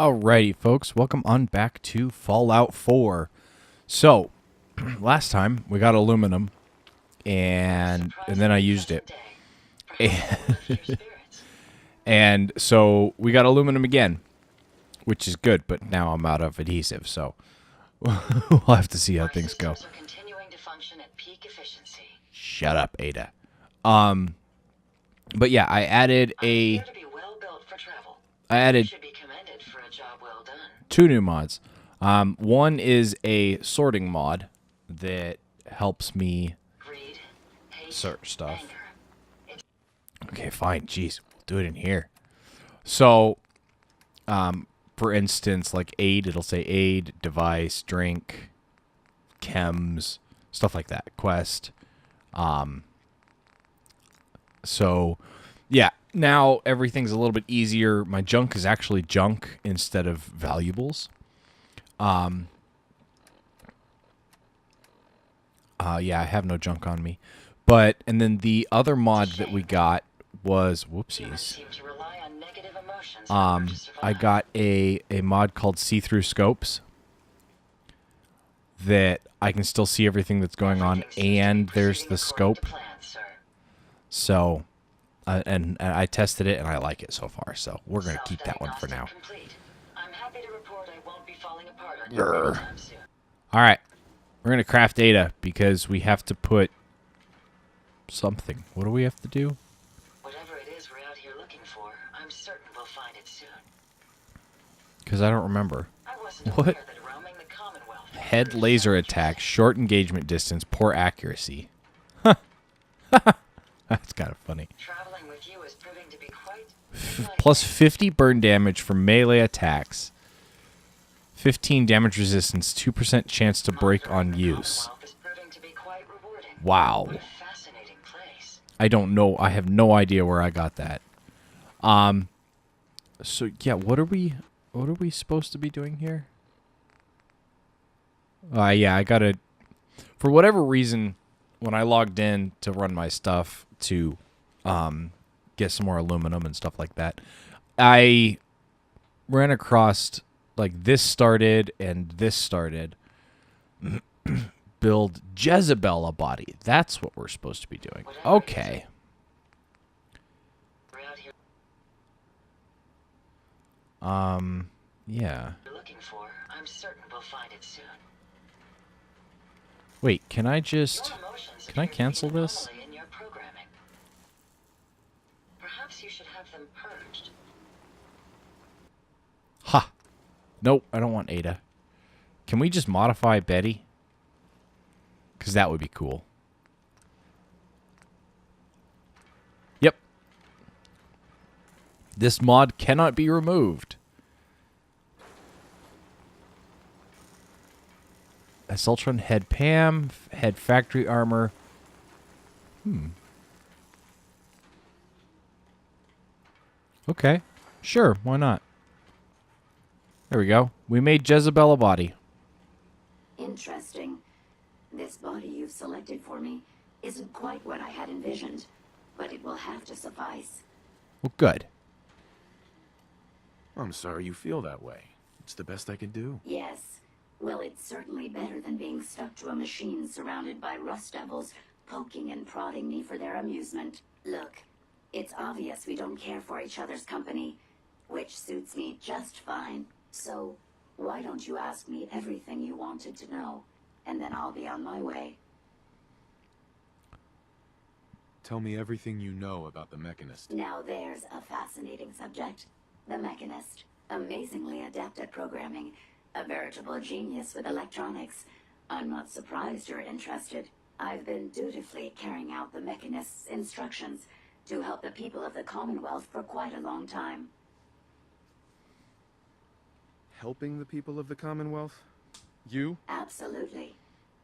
Alrighty, folks, welcome on back to Fallout 4. So, last time we got aluminum, and then I used it. And so we got aluminum again, which is good, but now I'm out of adhesive, so we'll have to see how things go. Shut up, Ada. But yeah, I added two new mods. One is a sorting mod that helps me search stuff. Okay, fine. Jeez, we'll do it in here. So, for instance, like aid, it'll say aid, device, drink, chems, stuff like that. Quest. So, yeah, now everything's a little bit easier. My junk is actually junk instead of valuables. Yeah, I have no junk on me. But, and then the other mod that we got was, whoopsies. I got a mod called See-Through Scopes that I can still see everything that's going on, and there's the scope. So, and I tested it, and I like it so far, so we're going to keep that one for now. Alright, we're going to craft data, because we have to put something. What do we have to do? Whatever it is we're out here looking for, I'm certain we'll find it soon. Because I don't remember. What? Head laser attack, short engagement distance, poor accuracy. Huh. That's kind of funny. Traveling with you is proving to be quite Plus 50 burn damage from melee attacks. 15 damage resistance, 2% chance to break on use. Wow. I don't know. I have no idea where I got that. So yeah, what are we supposed to be doing here? Yeah, I gotta, for whatever reason, when I logged in to run my stuff to get some more aluminum and stuff like that, I ran across, like, this started and this started. Build Jezebel a body. That's what we're supposed to be doing. Okay. Yeah. I'm certain we'll find it soon. Wait, can I cancel this? Perhaps you should have them purged. Ha! Nope, I don't want Ada. Can we just modify Betty? Because that would be cool. Yep. This mod cannot be removed. Assaultron head Pam, head factory armor. Okay. Sure, why not? There we go. We made Jezebel a body. Interesting. This body you've selected for me isn't quite what I had envisioned, but it will have to suffice. Well, good. I'm sorry you feel that way. It's the best I can do. Yes. Well, it's certainly better than being stuck to a machine surrounded by rust devils poking and prodding me for their amusement. Look, it's obvious we don't care for each other's company, which suits me just fine. So, why don't you ask me everything you wanted to know, and then I'll be on my way. Tell me everything you know about the Mechanist. Now there's a fascinating subject. The Mechanist, amazingly adept at programming, a veritable genius with electronics. I'm not surprised you're interested. I've been dutifully carrying out the Mechanist's instructions to help the people of the Commonwealth for quite a long time. Helping the people of the Commonwealth? You? Absolutely.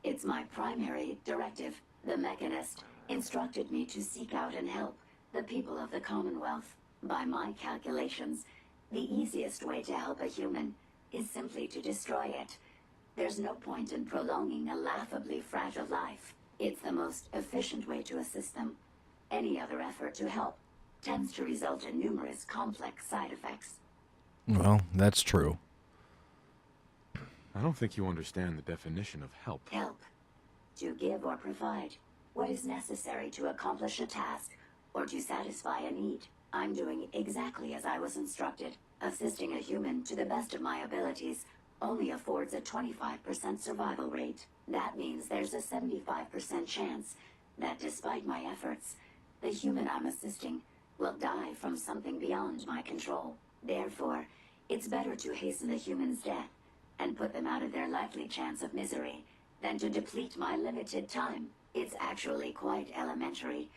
It's my primary directive. The Mechanist instructed me to seek out and help the people of the Commonwealth. By my calculations, the easiest way to help a human is simply to destroy it. There's no point in prolonging a laughably fragile life. It's the most efficient way to assist them. Any other effort to help tends to result in numerous complex side effects. Well, that's true. I don't think you understand the definition of help. Help. To give or provide what is necessary to accomplish a task or to satisfy a need. I'm doing exactly as I was instructed. Assisting a human to the best of my abilities only affords a 25% survival rate. That means there's a 75% chance that despite my efforts, the human I'm assisting will die from something beyond my control. Therefore, it's better to hasten the human's death and put them out of their likely chance of misery than to deplete my limited time. It's actually quite elementary,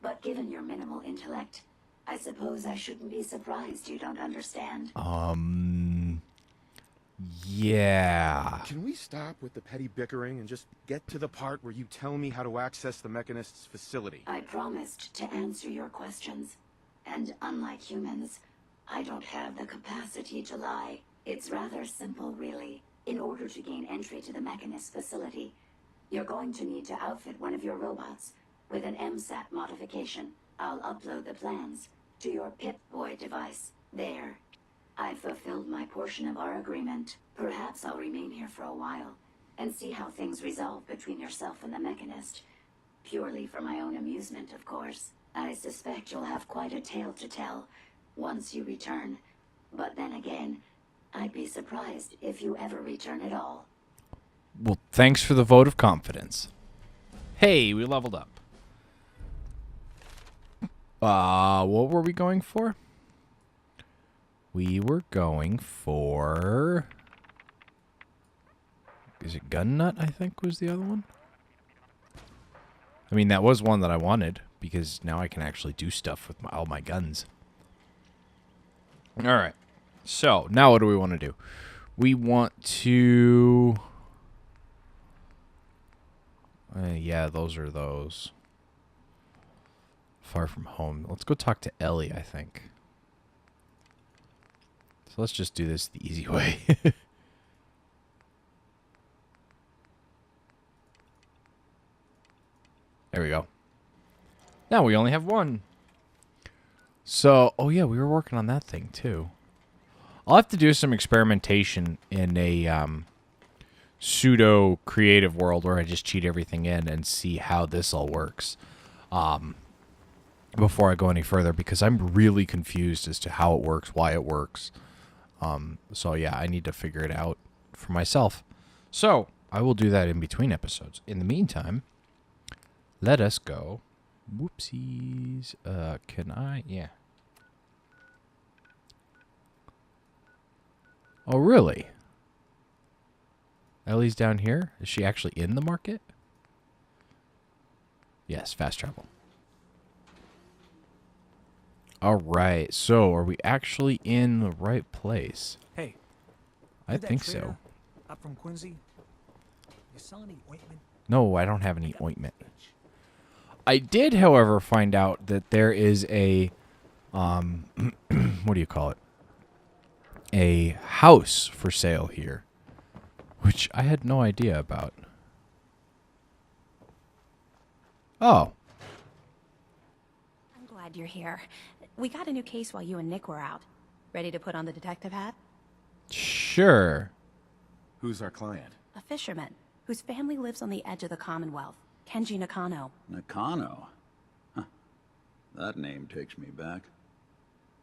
but given your minimal intellect, I suppose I shouldn't be surprised you don't understand. Yeah. Can we stop with the petty bickering and just get to the part where you tell me how to access the Mechanist's facility? I promised to answer your questions, and unlike humans, I don't have the capacity to lie. It's rather simple, really. In order to gain entry to the Mechanist facility, you're going to need to outfit one of your robots with an MSAT modification. I'll upload the plans to your Pip-Boy device. There. I've fulfilled my portion of our agreement. Perhaps I'll remain here for a while and see how things resolve between yourself and the Mechanist. Purely for my own amusement, of course. I suspect you'll have quite a tale to tell once you return. But then again, I'd be surprised if you ever return at all. Well, thanks for the vote of confidence. Hey, we leveled up. What were we going for? We were going for... Is it Gun Nut, I think, was the other one? I mean, that was one that I wanted, because now I can actually do stuff with all my guns. Alright. So, now what do we want to do? We want to... yeah, those are those. Far from home. Let's go talk to Ellie, I think. So let's just do this the easy way. There we go. Now we only have one. So, oh yeah, we were working on that thing too. I'll have to do some experimentation in a pseudo creative world where I just cheat everything in and see how this all works. Before I go any further, because I'm really confused as to how it works, why it works. So yeah, I need to figure it out for myself. So I will do that in between episodes. In the meantime, let us go. Whoopsies. Can I? Yeah. Oh, really? Ellie's down here? Is she actually in the market? Yes, fast travel. All right. So, are we actually in the right place? Hey, I you that think trader so. Up from Quincy? You sell any ointment? No, I don't have any ointment. I did, however, find out that there is a, what do you call it? A house for sale here, which I had no idea about. Oh. I'm glad you're here. We got a new case while you and Nick were out. Ready to put on the detective hat? Sure. Who's our client? A fisherman whose family lives on the edge of the Commonwealth. Kenji Nakano. Nakano? Huh. That name takes me back.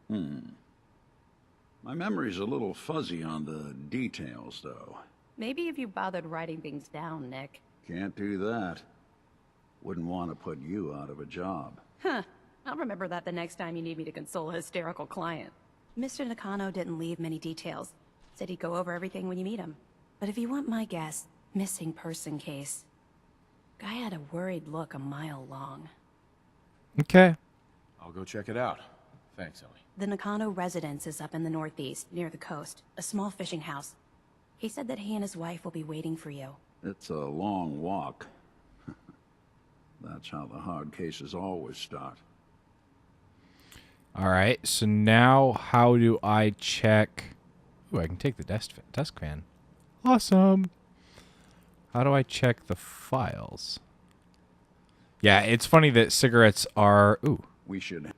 My memory's a little fuzzy on the details, though. Maybe if you bothered writing things down, Nick. Can't do that. Wouldn't want to put you out of a job. Huh. I'll remember that the next time you need me to console a hysterical client. Mr. Nakano didn't leave many details. Said he'd go over everything when you meet him. But if you want my guess, missing person case. Guy had a worried look a mile long. Okay. I'll go check it out. Thanks, Ellie. The Nakano residence is up in the northeast, near the coast. A small fishing house. He said that he and his wife will be waiting for you. It's a long walk. That's how the hard cases always start. All right. So now how do I check? Ooh, I can take the desk fan. Awesome. How do I check the files? Yeah, it's funny that cigarettes are... Ooh. We should...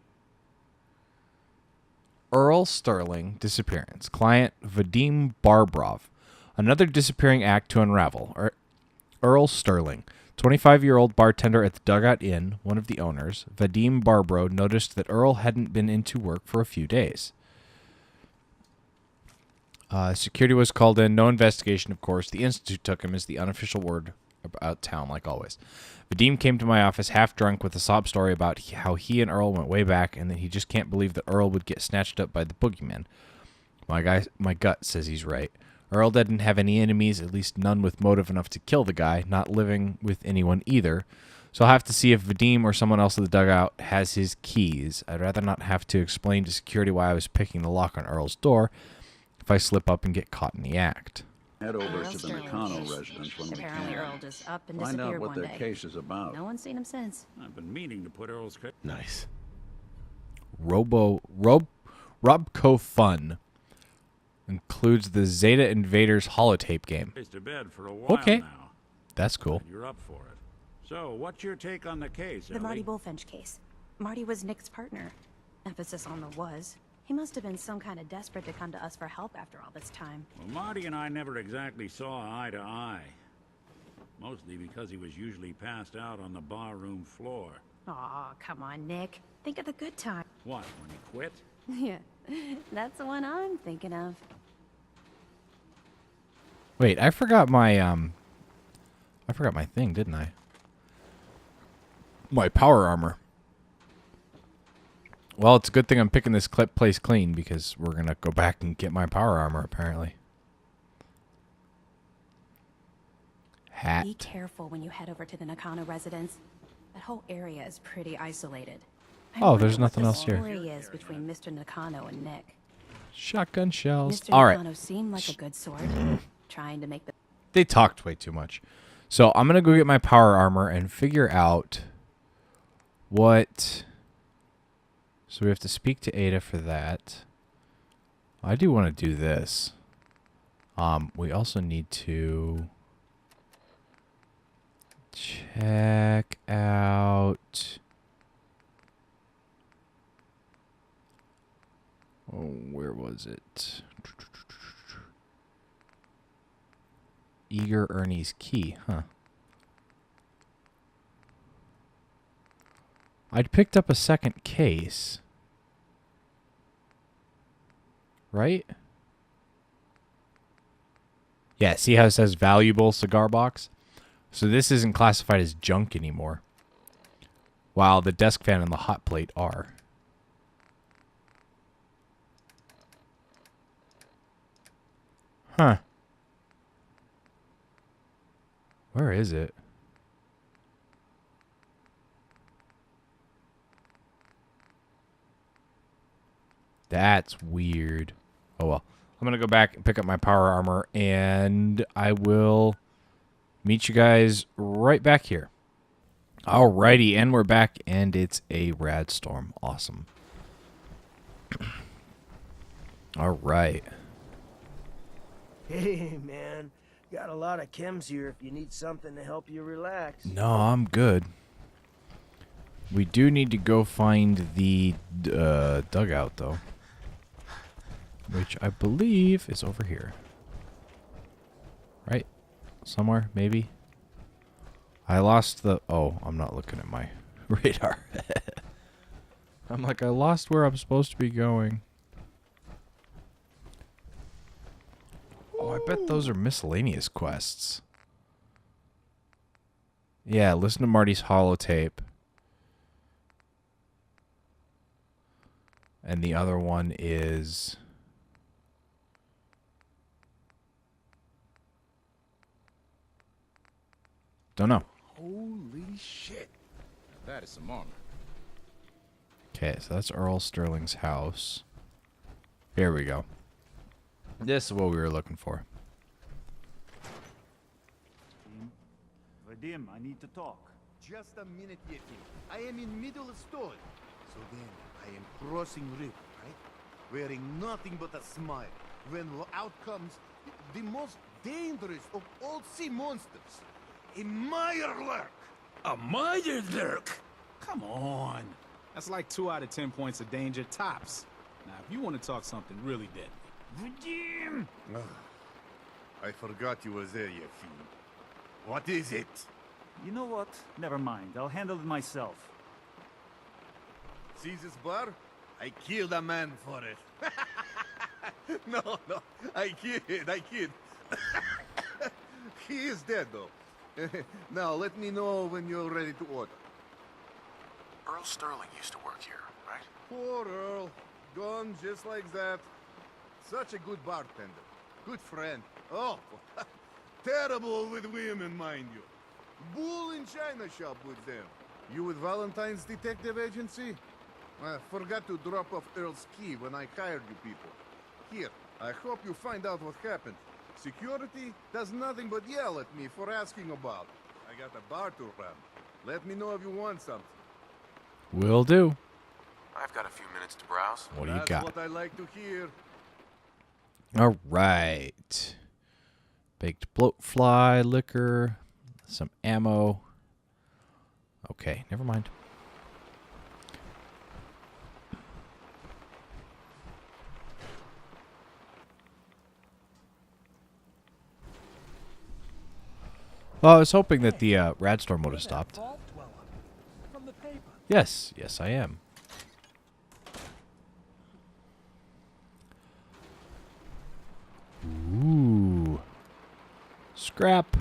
Earl Sterling disappearance. Client Vadim Barbrov. Another disappearing act to unravel. Earl Sterling, 25-year-old bartender at the Dugout Inn, one of the owners. Vadim Barbrov noticed that Earl hadn't been into work for a few days. Security was called in. No investigation, of course. The Institute took him as the unofficial word about town, like always. Vadim came to my office half drunk with a sob story about how he and Earl went way back and that he just can't believe that Earl would get snatched up by the boogeyman. My gut says he's right. Earl didn't have any enemies, at least none with motive enough to kill the guy, not living with anyone either. So I'll have to see if Vadim or someone else in the dugout has his keys. I'd rather not have to explain to security why I was picking the lock on Earl's door if I slip up and get caught in the act. Head over Earl to the Sterling. Nakano residence when we Apparently can. Earl just up and Find disappeared out what one their day. case is about. No one's seen him since. I've been meaning to put Earl's case. Nice. Robco Fun includes the Zeta Invaders holotape game. To bed for a while Okay. now. That's cool. You're up for it. So, what's your take on the case, The Ellie? Marty Bullfinch case. Marty was Nick's partner. Emphasis on the was. He must have been some kind of desperate to come to us for help after all this time. Well, Marty and I never exactly saw eye to eye. Mostly because he was usually passed out on the barroom floor. Aw, come on, Nick. Think of the good time. What, when he quit? Yeah, that's the one I'm thinking of. Wait, I forgot my thing, didn't I? My power armor. Well, it's a good thing I'm picking this place clean because we're going to go back and get my power armor, apparently. Hat. Be careful when you head over to the Nakano residence. That whole area is pretty isolated. I Oh, wonder there's what nothing the else here. story is between Mr. Nakano and Nick. Shotgun shells. Mr. All right. Nakano seemed like a good sort, trying to make the... They talked way too much. So I'm going to go get my power armor and figure out what... So we have to speak to Ada for that. I do want to do this. We also need to check out... Oh, where was it? Eager Ernie's key, huh? I'd picked up a second case. Right? Yeah, see how it says valuable cigar box? So this isn't classified as junk anymore. While the desk fan and the hot plate are. Huh. Where is it? That's weird. Oh well. I'm going to go back and pick up my power armor, and I will meet you guys right back here. Alrighty, and we're back, and it's a rad storm. Awesome. Alright. Hey, man. Got a lot of chems here if you need something to help you relax. No, I'm good. We do need to go find the dugout, though. Which I believe is over here. Right? Somewhere, maybe? I lost the... Oh, I'm not looking at my radar. I'm like, I lost where I'm supposed to be going. Oh, I bet those are miscellaneous quests. Yeah, listen to Marty's holotape. And the other one is... Don't know. Holy shit. That is some armor. Okay, so that's Earl Sterling's house. Here we go. This is what we were looking for. Vadim, I need to talk. Just a minute, Yetim. I am in middle of story. So then, I am crossing river, right? Wearing nothing but a smile. When out comes the most dangerous of all sea monsters. A Mirelurk! A Mirelurk? Come on. That's like 2 out of 10 points of danger tops. Now, if you want to talk something really deadly. I forgot you was there, you fiend. What is it? You know what? Never mind. I'll handle it myself. See this bar? I killed a man for it. No, I kid. He is dead, though. Now, let me know when you're ready to order. Earl Sterling used to work here, right? Poor Earl. Gone just like that. Such a good bartender. Good friend. Oh, terrible with women, mind you. Bull in china shop with them. You with Valentine's Detective Agency? I forgot to drop off Earl's key when I hired you people. Here, I hope you find out what happened. Security does nothing but yell at me for asking about it. I got a bar to run. Let me know if you want something. Will do. I've got a few minutes to browse. What do you got? That's what I like to hear. All right. Baked bloatfly, liquor, some ammo. Okay, never mind. Well, I was hoping that the rad storm would have stopped. From the paper. Yes, I am. Ooh. Scrap.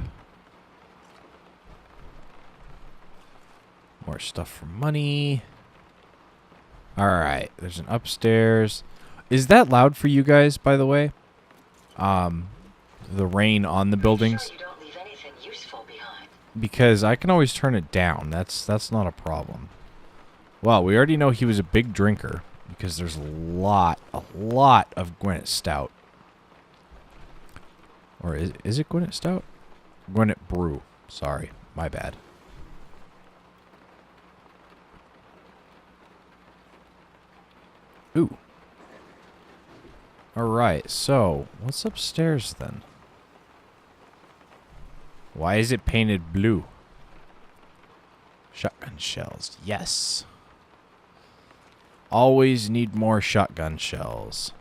More stuff for money. Alright, there's an upstairs. Is that loud for you guys, by the way? The rain on the buildings? Sure you don't leave anything useful behind. Because I can always turn it down. That's not a problem. Well, we already know he was a big drinker. Because there's a lot of Gwinnett Stout. Or is it Gwinnett Stout? Gwinnett Brew. Sorry, my bad. Ooh. Alright, so, what's upstairs then? Why is it painted blue? Shotgun shells. Yes. Always need more shotgun shells.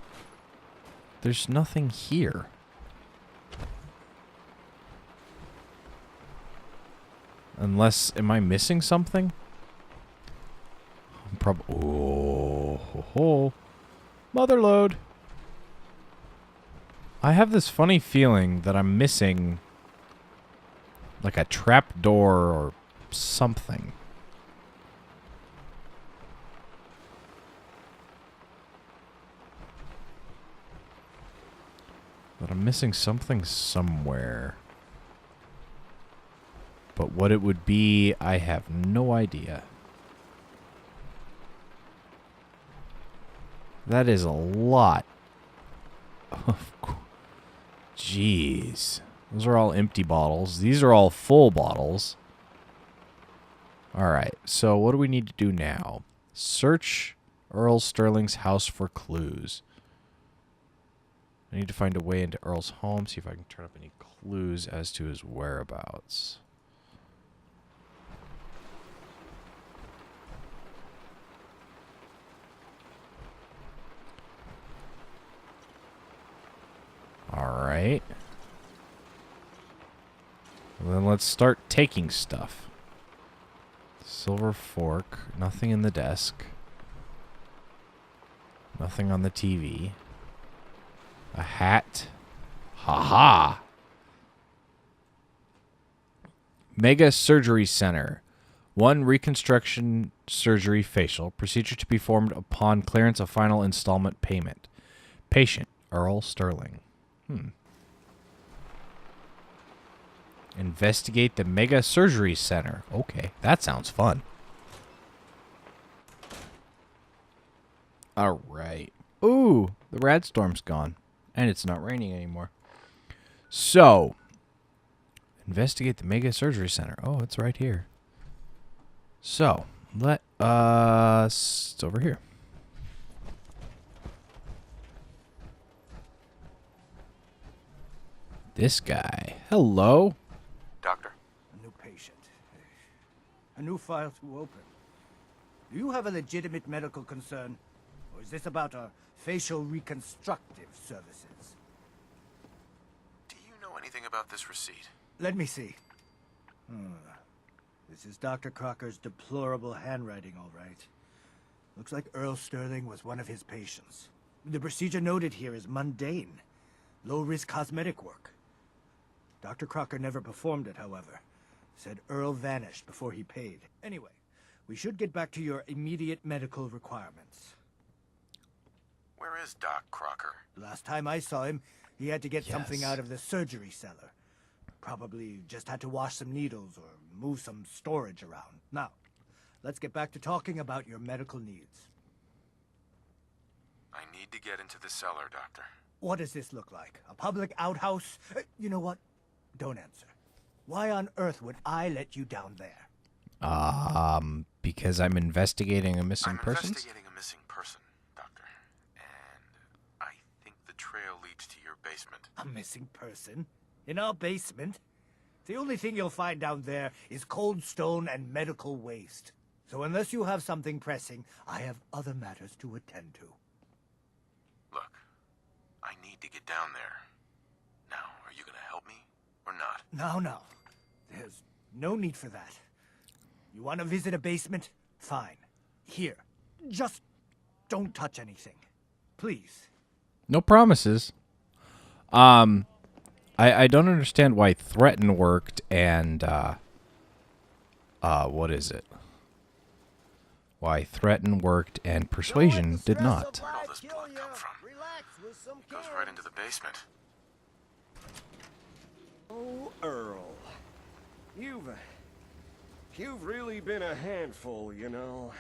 There's nothing here. Unless, am I missing something? Oh, ho, ho. Motherload. I have this funny feeling that I'm missing like a trap door or something. That I'm missing something somewhere. But what it would be, I have no idea. That is a lot. Jeez. Those are all empty bottles. These are all full bottles. Alright, so what do we need to do now? Search Earl Sterling's house for clues. I need to find a way into Earl's home, see if I can turn up any clues as to his whereabouts. Alright. Well, then let's start taking stuff. Silver fork. Nothing in the desk. Nothing on the TV. A hat. Ha-ha! Mega Surgery Center. 1 reconstruction surgery facial. Procedure to be performed upon clearance of final installment payment. Patient, Earl Sterling. Investigate the Mega Surgery Center. Okay, that sounds fun. Alright. Ooh, the rad storm's gone. And it's not raining anymore. So, investigate the Mega Surgery Center. Oh, it's right here. So, let us... It's over here. This guy. Hello. Doctor? A new patient. A new file to open. Do you have a legitimate medical concern? Or is this about our facial reconstructive services? Do you know anything about this receipt? Let me see. This is Dr. Crocker's deplorable handwriting, all right. Looks like Earl Sterling was one of his patients. The procedure noted here is mundane. Low-risk cosmetic work. Dr. Crocker never performed it, however. Said Earl vanished before he paid. Anyway, we should get back to your immediate medical requirements. Where is Doc Crocker? Last time I saw him, he had to get something Yes. out of the surgery cellar. Probably just had to wash some needles or move some storage around. Now, let's get back to talking about your medical needs. I need to get into the cellar, Doctor. What does this look like? A public outhouse? You know what? Don't answer. Why on earth would I let you down there? Because I'm investigating a missing person. I'm investigating a missing person, Doctor. And I think the trail leads to your basement. A missing person? In our basement? The only thing you'll find down there is cold stone and medical waste. So unless you have something pressing, I have other matters to attend to. Look, I need to get down there. Now, are you gonna help me or not? No. There's no need for that. You want to visit a basement? Fine. Here. Just don't touch anything. Please. No promises. I don't understand why threaten worked and what is it? Why threaten worked and persuasion did not. Where'd all this blood come from? Goes right into the basement. Oh, Earl. You've really been a handful, you know.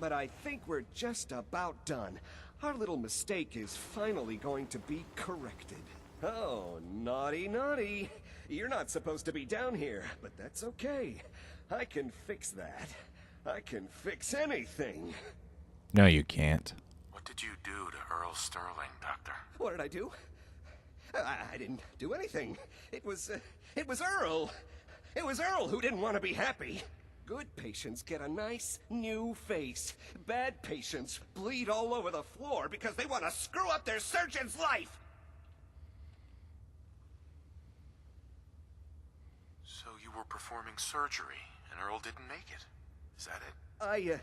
But I think we're just about done. Our little mistake is finally going to be corrected. Oh, naughty. You're not supposed to be down here, but that's okay. I can fix that. I can fix anything. No, you can't. What did you do to Earl Sterling, Doctor? What did I do? I didn't do anything. It was Earl. It was Earl who didn't want to be happy. Good patients get a nice new face. Bad patients bleed all over the floor because they want to screw up their surgeon's life. So you were performing surgery, and Earl didn't make it. Is that it? I,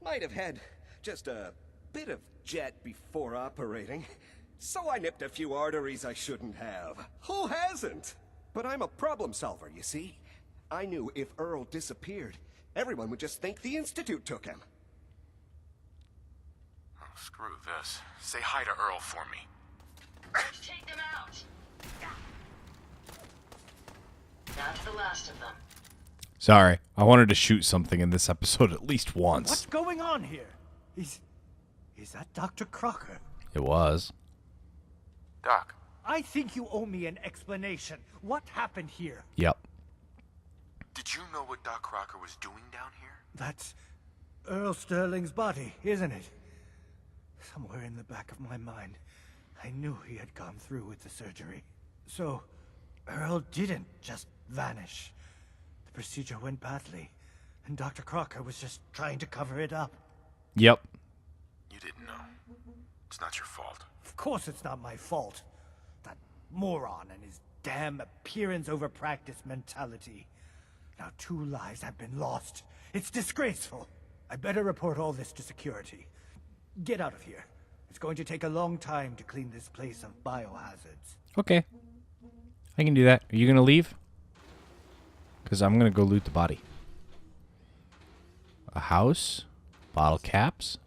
might have had just a bit of jet before operating. So I nipped a few arteries I shouldn't have. Who hasn't? But I'm a problem solver, you see. I knew if Earl disappeared, everyone would just think the Institute took him. Oh, screw this. Say hi to Earl for me. Let's take them out. That's the last of them. Sorry, I wanted to shoot something in this episode at least once. What's going on here? Is that Dr. Crocker? It was. Doc. I think you owe me an explanation. What happened here? Yep. Did you know what Doc Crocker was doing down here? That's Earl Sterling's body, isn't it? Somewhere in the back of my mind, I knew he had gone through with the surgery. So, Earl didn't just vanish. The procedure went badly, and Dr. Crocker was just trying to cover it up. Yep. You didn't know. It's not your fault. Of course it's not my fault. That moron and his damn appearance over practice mentality. Now 2 lives have been lost. It's disgraceful. I better report all this to security. Get out of here. It's going to take a long time to clean this place of biohazards. Okay. I can do that. Are you going to leave? Because I'm going to go loot the body. A house? Bottle caps?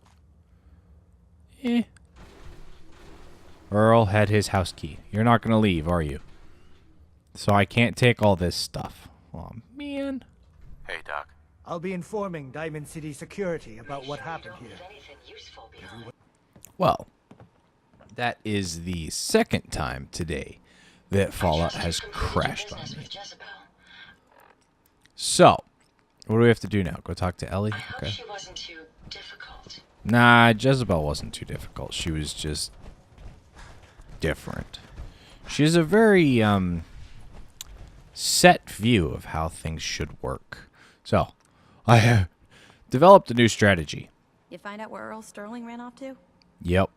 Earl had his house key. You're not going to leave, are you? So I can't take all this stuff. Oh, man. Hey, Doc. I'll be informing Diamond City Security about what happened here. Well, that is the second time today that Fallout has crashed on me. So, what do we have to do now? Go talk to Ellie? I hope Okay. she wasn't too difficult. Nah, Jezebel wasn't too difficult. She was just different. She has a very set view of how things should work. So, I have developed a new strategy. You find out where Earl Sterling ran off to? Yep.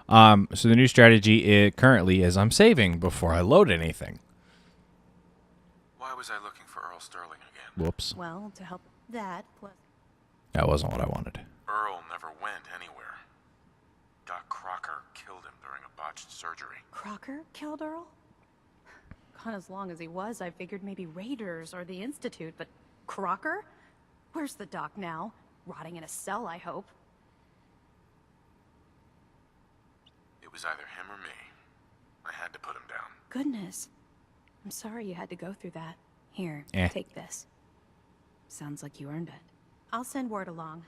So the new strategy currently is I'm saving before I load anything. Why was I looking for Earl Sterling again? Whoops. Well, to help that, plus... That wasn't what I wanted. Earl never went anywhere. Doc Crocker killed him during a botched surgery. Crocker killed Earl? Gone as long as he was, I figured maybe Raiders or the Institute, but Crocker? Where's the doc now? Rotting in a cell, I hope. It was either him or me. I had to put him down. Goodness. I'm sorry you had to go through that. Here, take this. Sounds like you earned it. I'll send word along.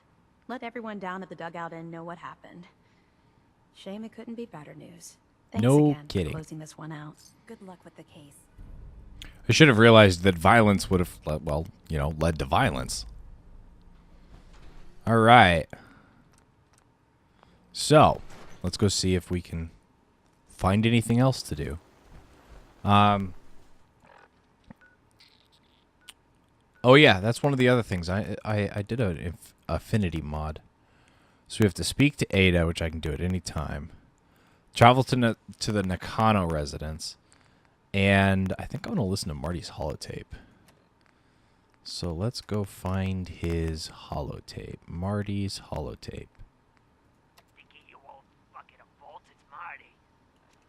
Let everyone down at the dugout inn know what happened. Shame it couldn't be better news. Thanks No again kidding. for closing this one out. Good luck with the case. I should have realized that violence would have, well, you know, led to violence. All right. So, let's go see if we can find anything else to do. Oh yeah, that's one of the other things. I did an affinity mod. So we have to speak to Ada, which I can do at any time. Travel to the Nakano residence. And I think I'm going to listen to Marty's holotape. So let's go find his holotape. Marty's holotape. Thinking you old bucket of bolts, it's Marty.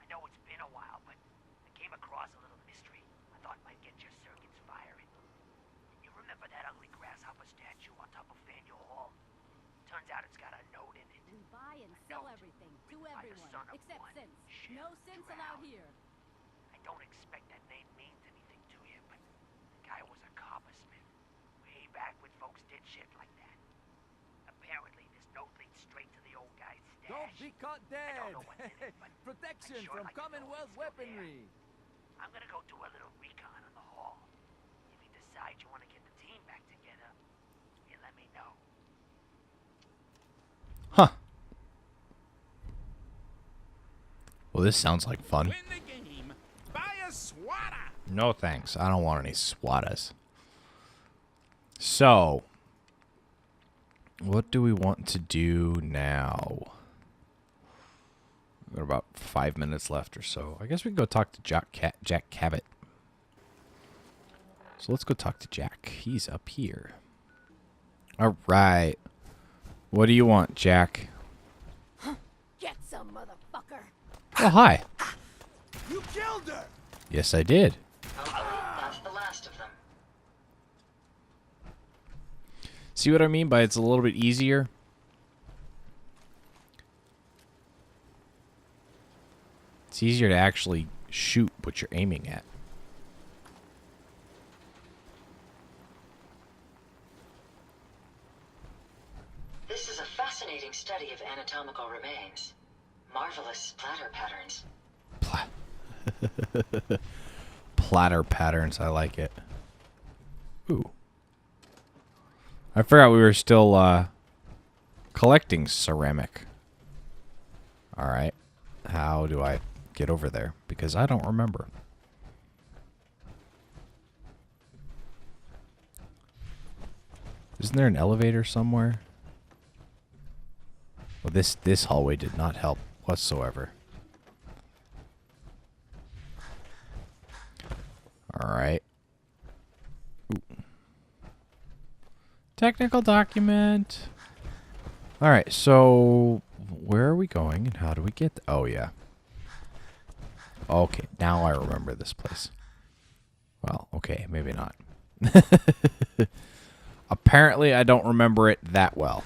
I know it's been a while, but I came across a little mystery I thought might get your circuits firing. You remember that ugly grasshopper statue on top of Faneuil Hall? Turns out it's got a note in it. We buy and sell everything to everyone, except Sims. No Sims allowed here. I don't expect that name means anything to you, but the guy was a coppersmith. Way back when folks did shit like that. Apparently, this note leads straight to the old guy's stash. Don't be caught dead. I don't know what's in it, but Protection I'd sure from like to know Commonwealth if it's still weaponry. there. I'm gonna go do a little recon on the hall. If you decide you want to get the team back together, you let me know. Huh. Well, this sounds like fun. Win the game. Buy a swatter. No thanks. I don't want any SWATas. So, what do we want to do now? We've got about 5 minutes left or so. I guess we can go talk to Jack Cabot. So let's go talk to Jack. He's up here. All right. What do you want, Jack? Get some, motherfucker. Oh, hi. You killed her! Yes, I did. That's the last of them. See what I mean by it's a little bit easier? It's easier to actually shoot what you're aiming at. This is a fascinating study of anatomical remains. Marvelous splatter patterns. Platter patterns, I like it. Ooh. I forgot we were still collecting ceramic. Alright. How do I get over there? Because I don't remember. Isn't there an elevator somewhere? Well, this hallway did not help whatsoever. Alright. Technical document. Alright, so where are we going and how do we get oh yeah. Okay, now I remember this place. Well, okay, maybe not. Apparently I don't remember it that well.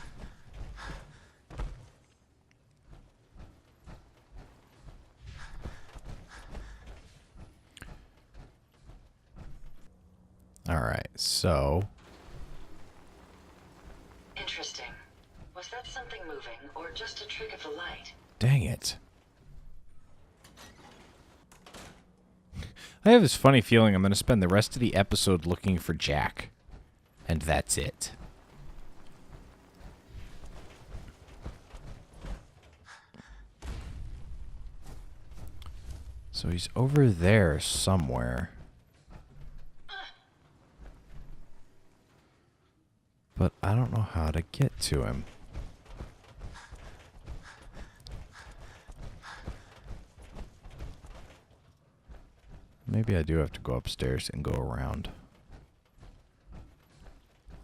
Alright, so Interesting. Was that something moving, or just a trick of the light? dang it. I have this funny feeling I'm going to spend the rest of the episode looking for Jack. And that's it. So he's over there somewhere. But I don't know how to get to him. maybe I do have to go upstairs and go around.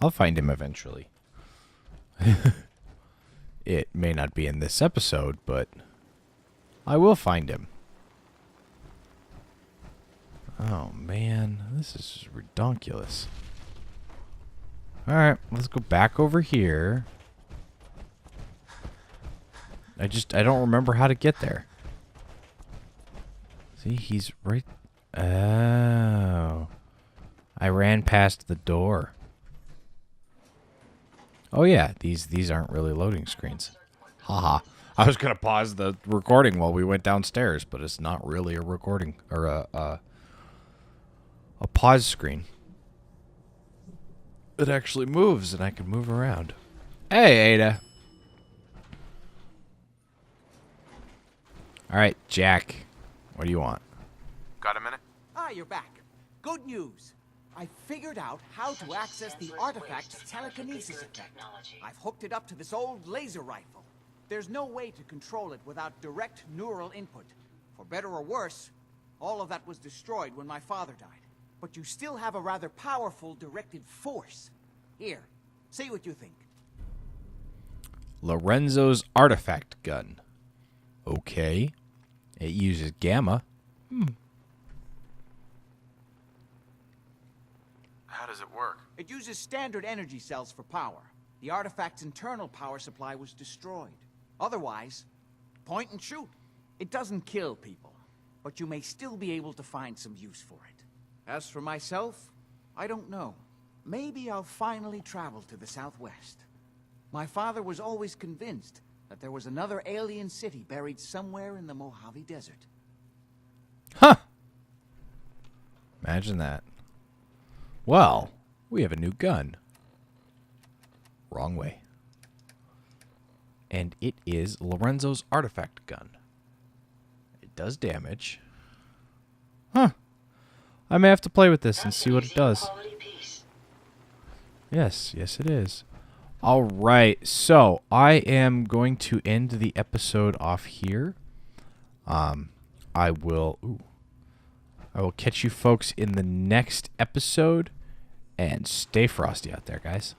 I'll find him eventually. It may not be in this episode, but I will find him. Oh, man. This is redonkulous. Alright, let's go back over here. I don't remember how to get there. See, he's right... Oh. I ran past the door. Oh yeah, these aren't really loading screens. Haha. I was gonna pause the recording while we went downstairs, but it's not really a recording or a pause screen. It actually moves, and I can move around. Hey, Ada. All right, Jack. What do you want? Got a minute? Ah, you're back. Good news. I figured out how to access the artifact's telekinesis effect. I've hooked it up to this old laser rifle. There's no way to control it without direct neural input. For better or worse, all of that was destroyed when my father died. But you still have a rather powerful directed force. Here, see what you think. Lorenzo's artifact gun. Okay. It uses gamma. How does it work? It uses standard energy cells for power. The artifact's internal power supply was destroyed. Otherwise, point and shoot. It doesn't kill people, but you may still be able to find some use for it. As for myself, I don't know. Maybe I'll finally travel to the Southwest. My father was always convinced that there was another alien city buried somewhere in the Mojave Desert. Huh. Imagine that. Well, we have a new gun. Wrong way. And it is Lorenzo's artifact gun. It does damage. Huh. I may have to play with this and see what it does. Yes, yes it is. Alright, so I am going to end the episode off here. I will catch you folks in the next episode. And stay frosty out there, guys.